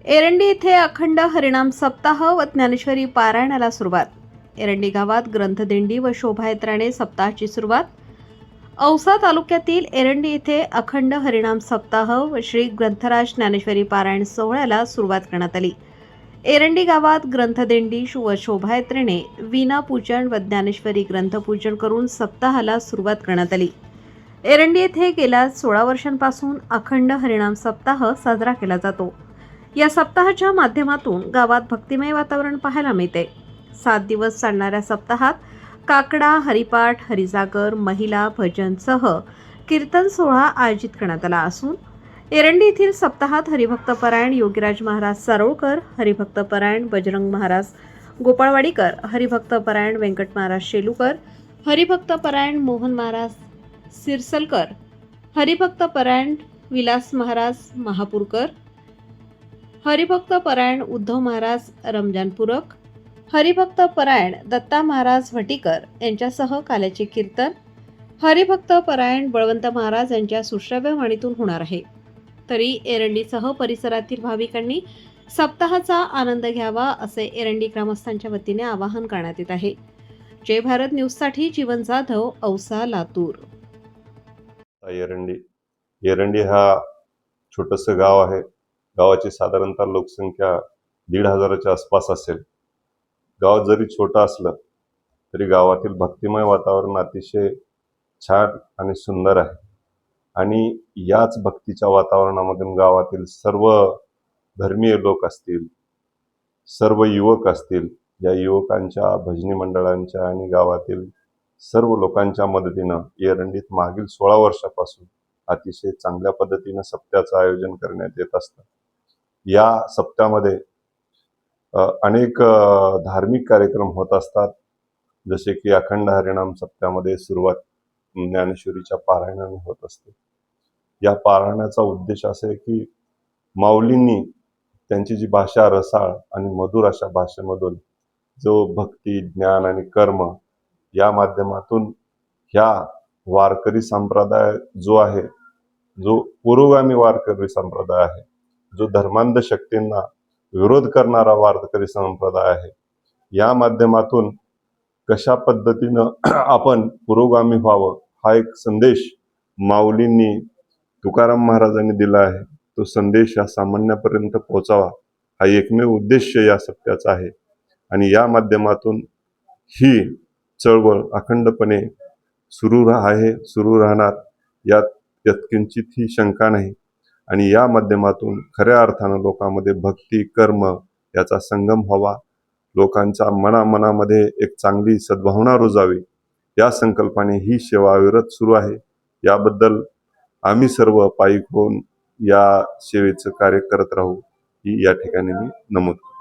एरंडी येथे अखंड हरिनाम सप्ताह व ज्ञानेश्वरी पारायणाला सुरुवात। एरंडी गावात ग्रंथदिंडी व शोभायात्राने सप्ताहाची सुरुवात। औसा तालुक्यातील एरंडी येथे अखंड हरिनाम सप्ताह व श्री ग्रंथराज ज्ञानेश्वरी पारायण सोहळ्याला सुरुवात करण्यात आली। एरंडी गावात ग्रंथदिंडी व शोभायात्रेने वीणापूजन व ज्ञानेश्वरी ग्रंथपूजन करून सप्ताहाला सुरुवात करण्यात आली। एरंडी येथे गेल्या 16 वर्षांपासून अखंड हरिनाम सप्ताह साजरा केला जातो। या सप्ताहाच्या माध्यमातून गावात भक्तिमय वातावरण पाहायला मिळते। 7 दिवस चालणाऱ्या सप्ताहात काकडा, हरिपाठ, हरिजागर, महिला भजनसह कीर्तन सोहळा आयोजित करण्यात आला असून एरंडी येथील सप्ताहात हरिभक्तपरायण योगीराज महाराज सारोळकर, हरिभक्तपरायण बजरंग महाराज गोपाळवाडीकर, हरिभक्तपरायण व्यंकट महाराज शेलूकर, हरिभक्तपरायण मोहन महाराज सिरसलकर, हरिभक्तपरायण विलास महाराज महापूरकर, हरिभक्तपरायण उद्धव महाराज रमजानपूरक, हरिभक्तपरायण दत्ता महाराज भटीकर यांच्यासह काल्याचे कीर्तन हरिभक्तपरायण बळवंत महाराज यांच्या सुश्राव्य वाणीतून होणार आहे। तरी एरंडीसह परिसरातील भाविकांनी सप्ताहाचा आनंद घ्यावा असे एरंडी ग्रामस्थांच्या वतीने आवाहन करण्यात येत आहे। जय भारत न्यूजसाठी जीवन जाधव, औसा, लातूर। एरंडी हा छोटंसं गाव आहे। गावाची साधारणतः लोकसंख्या 1,500च्या आसपास असेल। गाव जरी छोटं असलं तरी गावातील भक्तिमय वातावरण अतिशय छान आणि सुंदर आहे आणि याच भक्तीच्या वातावरणामधून गावातील सर्व धर्मीय लोक असतील, सर्व युवक असतील, या युवकांच्या भजनी मंडळांच्या आणि गावातील सर्व लोकांच्या मदतीनं एरंडीत मागील 16 वर्षापासून अतिशय चांगल्या पद्धतीनं सप्त्याचं आयोजन करण्यात येत असतं। या सप्त्यामध्ये अनेक धार्मिक कार्यक्रम होत असतात, जसे की अखंड हरिनाम सप्त्यामध्ये सुरुवात ज्ञानेश्वरीच्या पारायणाने होत असते। या पारायणाचा उद्देश असा आहे की माऊलींनी त्यांची जी भाषा रसाळ आणि मधुर अशा भाषेमधून जो भक्ती, ज्ञान आणि कर्म या माध्यमातून ह्या वारकरी संप्रदाय जो आहे, जो पुरोगामी वारकरी संप्रदाय आहे, जो धर्मांध शक्तींना विरोध करणारा वारकरी संप्रदाय आहे, या माध्यमातून कशा पद्धतीनं आपण पुरोगामी व्हावं हा एक संदेश माऊलींनी, तुकाराम महाराजांनी दिला आहे। तो संदेश या सामान्यापर्यंत पोहोचावा हा एकमेव उद्देश या सप्त्याचा आहे आणि या माध्यमातून ही चळवळ अखंडपणे सुरू राहणार यात किंचित ही शंका नाही आणि या माध्यमातून खऱ्या अर्थानं लोकांमध्ये भक्ती, कर्म याचा संगम व्हावा, लोकांच्या मनामध्ये एक चांगली सद्भावना रुजावी, या संकल्पाने ही सेवा अविरत सुरू आहे। याबद्दल आम्ही सर्व पायी होऊन या सेवेचं कार्य करत राहू ही या ठिकाणी मी नमूद करतो।